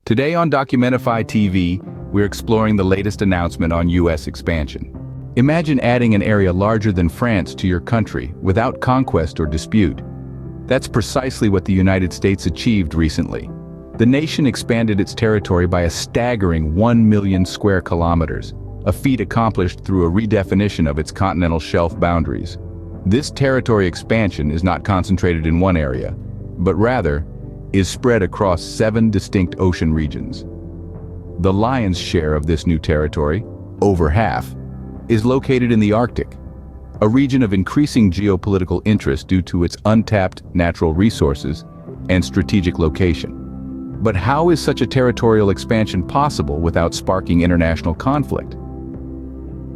Today on Documentify TV, we're exploring the latest announcement on U.S. expansion. Imagine adding an area larger than France to your country without conquest or dispute. That's precisely what the United States achieved recently. The nation expanded its territory by a staggering 1 million square kilometers, a feat accomplished through a redefinition of its continental shelf boundaries. This territory expansion is not concentrated in one area, but rather is spread across 7 distinct ocean regions. The lion's share of this new territory, over half, is located in the Arctic, a region of increasing geopolitical interest due to its untapped natural resources and strategic location. But how is such a territorial expansion possible without sparking international conflict?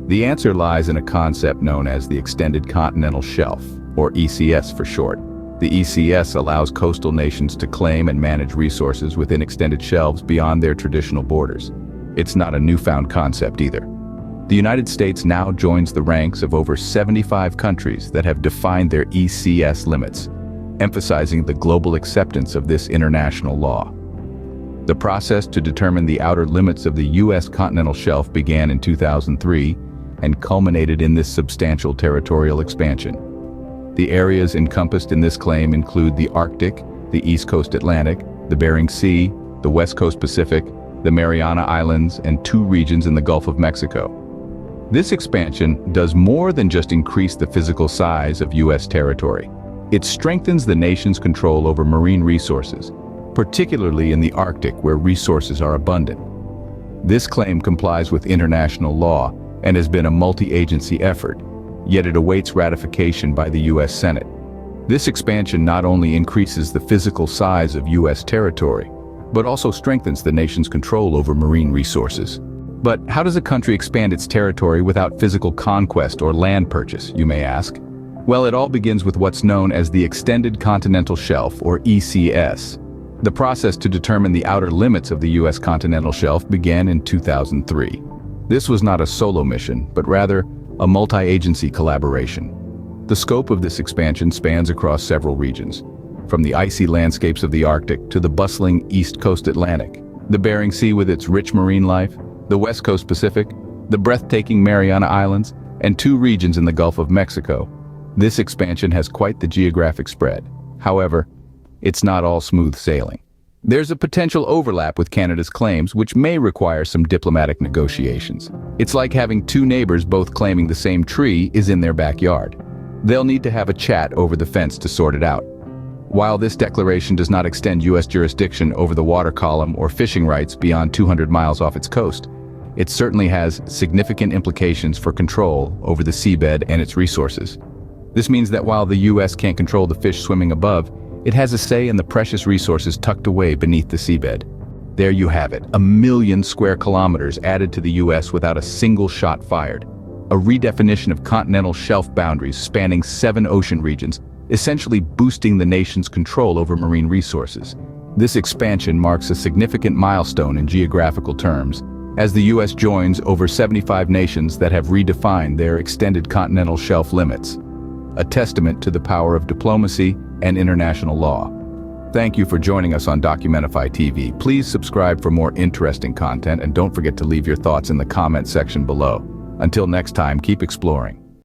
The answer lies in a concept known as the Extended Continental Shelf, or ECS for short. The ECS allows coastal nations to claim and manage resources within extended shelves beyond their traditional borders. It's not a newfound concept either. The United States now joins the ranks of over 75 countries that have defined their ECS limits, emphasizing the global acceptance of this international law. The process to determine the outer limits of the U.S. continental shelf began in 2003 and culminated in this substantial territorial expansion. The areas encompassed in this claim include the Arctic, the East Coast Atlantic, the Bering Sea, the West Coast Pacific, the Mariana Islands, and 2 regions in the Gulf of Mexico. This expansion does more than just increase the physical size of U.S. territory. It strengthens the nation's control over marine resources, particularly in the Arctic where resources are abundant. This claim complies with international law and has been a multi-agency effort, yet it awaits ratification by the U.S. Senate. This expansion not only increases the physical size of U.S. territory, but also strengthens the nation's control over marine resources. But how does a country expand its territory without physical conquest or land purchase, you may ask? Well, it all begins with what's known as the Extended Continental Shelf, or ECS. The process to determine the outer limits of the U.S. continental shelf began in 2003. This was not a solo mission, but rather a multi-agency collaboration. The scope of this expansion spans across several regions, from the icy landscapes of the Arctic to the bustling East Coast Atlantic, the Bering Sea with its rich marine life, the West Coast Pacific, the breathtaking Mariana Islands, and 2 regions in the Gulf of Mexico. This expansion has quite the geographic spread. However, it's not all smooth sailing. There's a potential overlap with Canada's claims, which may require some diplomatic negotiations. It's like having 2 neighbors both claiming the same tree is in their backyard. They'll need to have a chat over the fence to sort it out. While this declaration does not extend U.S. jurisdiction over the water column or fishing rights beyond 200 miles off its coast, it certainly has significant implications for control over the seabed and its resources. This means that while the U.S. can't control the fish swimming above, it has a say in the precious resources tucked away beneath the seabed. There you have it, 1 million square kilometers added to the U.S. without a single shot fired. A redefinition of continental shelf boundaries spanning 7 ocean regions, essentially boosting the nation's control over marine resources. This expansion marks a significant milestone in geographical terms, as the U.S. joins over 75 nations that have redefined their extended continental shelf limits, a testament to the power of diplomacy and international law. Thank you for joining us on Documentify TV. Please subscribe for more interesting content and don't forget to leave your thoughts in the comment section below. Until next time, keep exploring.